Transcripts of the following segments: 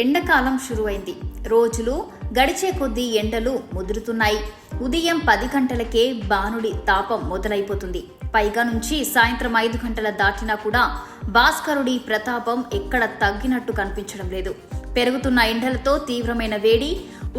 ఎండాకాలం షురువైంది. రోజులు గడిచే కొద్దీ ఎండలు ముదురుతున్నాయి. ఉదయం 10 గంటలకే బానుడి తాపం మొదలైపోతుంది. పైగా నుంచి సాయంత్రం 5 గంటల దాటినా కూడా భాస్కరుడి ప్రతాపం ఎక్కడ తగ్గినట్టు కనిపించడం లేదు. పెరుగుతున్న ఎండలతో తీవ్రమైన వేడి,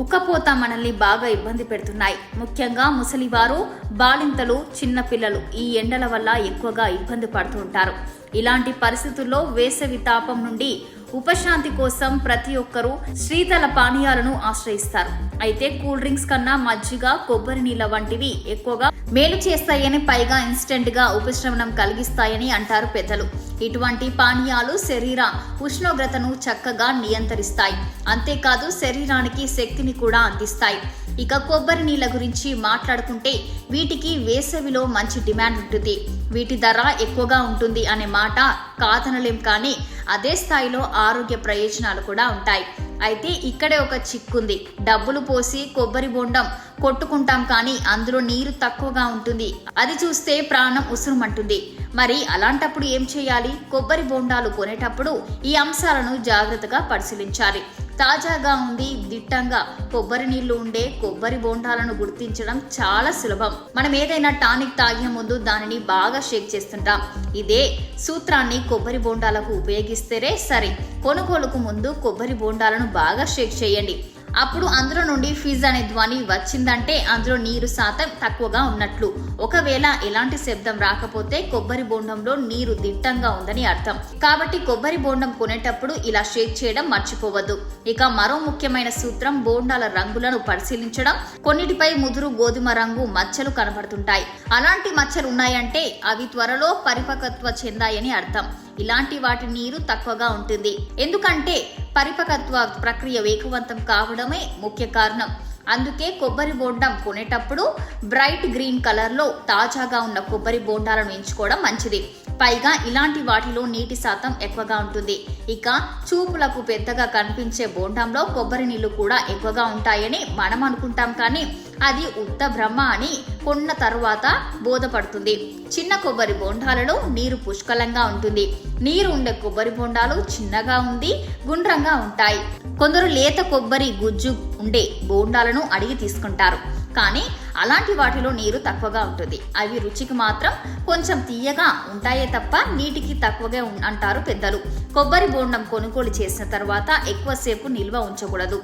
ఉక్కపోత మనల్ని బాగా ఇబ్బంది పెడుతున్నాయి. ముఖ్యంగా ముసలివారు, బాలింతలు, చిన్నపిల్లలు ఈ ఎండల వల్ల ఎక్కువగా ఇబ్బంది పడుతూ ఉంటారు. ఇలాంటి పరిస్థితుల్లో వేసవి తాపం నుండి ఉపశాంతి కోసం ప్రతి ఒక్కరూ శీతల పానీయాలను ఆశ్రయిస్తారు. అయితే కూల్ డ్రింక్స్ కన్నా మజ్జిగ, కొబ్బరి నీళ్ల వంటివి ఎక్కువగా మేలు చేస్తాయని, పైగా ఇన్స్టెంట్ గా ఉపశమనం కలిగిస్తాయని అంటారు పెద్దలు. ఇటువంటి పానీయాలు శరీర ఉష్ణోగ్రతను చక్కగా నియంత్రిస్తాయి. అంతేకాదు శరీరానికి శక్తిని కూడా అందిస్తాయి. ఇక కొబ్బరి నీళ్ల గురించి మాట్లాడుకుంటే వీటికి వేసవిలో మంచి డిమాండ్ ఉంటుంది. వీటి ధర ఎక్కువగా ఉంటుంది అనే మాట కాదనలేం, కానీ అదే స్థాయిలో ఆరోగ్య ప్రయోజనాలు కూడా ఉంటాయి. అయితే ఇక్కడే ఒక చిక్కుంది. డబ్బులు పోసి కొబ్బరి బొండం కొట్టుకుంటాం, కానీ అందులో నీరు తక్కువగా ఉంటుంది. అది చూస్తే ప్రాణం ఉసురుమంటుంది. మరి అలాంటప్పుడు ఏం చేయాలి? కొబ్బరి బొండాలు కొనేటప్పుడు ఈ అంశాలను జాగ్రత్తగా పరిశీలించాలి. తాజాగా ఉంది, దిట్టంగా కొబ్బరి నీళ్లు ఉండే కొబ్బరి బొండాలను గుర్తించడం చాలా సులభం. మనం ఏదైనా టానిక్ తాగే ముందు దానిని బాగా షేక్ చేస్తుంటాం. ఇదే సూత్రాన్ని కొబ్బరి బొండాలకు ఉపయోగిస్తేనే సరే. కొనుగోలుకు ముందు కొబ్బరి బొండాలను బాగా షేక్ చేయండి. అప్పుడు అందులో నుండి ఫిజ్ అనే ధ్వని వచ్చిందంటే అందులో నీరు శాతం తక్కువగా ఉన్నట్లు. ఒకవేళ ఎలాంటి శబ్దం రాకపోతే కొబ్బరి బొండంలో నీరు దిట్టంగా ఉందని అర్థం. కాబట్టి కొబ్బరి బొండం కొనేటప్పుడు ఇలా షేక్ చేయడం మర్చిపోవద్దు. ఇక మరో ముఖ్యమైన సూత్రం, బోండాల రంగులను పరిశీలించడం. కొన్నిటిపై ముదురు గోధుమ రంగు మచ్చలు కనబడుతుంటాయి. అలాంటి మచ్చలు ఉన్నాయంటే అవి త్వరలో పరిపక్వత చెందాయని అర్థం. ఇలాంటి వాటి నీరు తక్కువగా ఉంటుంది. ఎందుకంటే పరిపక్వత ప్రక్రియ వేగవంతం కావడమే ముఖ్య కారణం. అందుకే కొబ్బరి బొండం కొనేటప్పుడు బ్రైట్ గ్రీన్ కలర్లో తాజాగా ఉన్న కొబ్బరి బొండాలను ఎంచుకోవడం మంచిది. పైగా ఇలాంటి వాటిలో నీటి శాతం ఎక్కువగా ఉంటుంది. ఇక చూపులకు పెద్దగా కనిపించే బొండంలో కొబ్బరి నీళ్లు కూడా ఎక్కువగా ఉంటాయని మనం అనుకుంటాం, కానీ అది ఉత్త భ్రమ అని కొన్న తరువాత బోధపడుతుంది. చిన్న కొబ్బరి బొండాలలో నీరు పుష్కలంగా ఉంటుంది. నీరు ఉండే కొబ్బరి బొండాలు చిన్నగా ఉంది, గుండ్రంగా ఉంటాయి. కొందరు లేత కొబ్బరి గుజ్జు ఉండే బోండాలను అడిగి తీసుకుంటారు, కానీ అలాంటి వాటిలో నీరు తక్కువగా ఉంటుంది. అవి రుచికి మాత్రం కొంచెం తీయగా ఉంటాయే తప్ప నీటికి తక్కువగా అంటారు పెద్దలు. కొబ్బరి బోండం కొనుగోలు చేసిన తర్వాత ఎక్కువసేపు నిల్వ ఉంచకూడదు.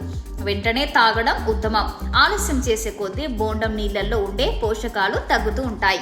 వెంటనే తాగడం ఉత్తమం. ఆలస్యం చేసే కొద్దీ బోండం నీళ్లలో ఉండే పోషకాలు తగ్గుతూ ఉంటాయి.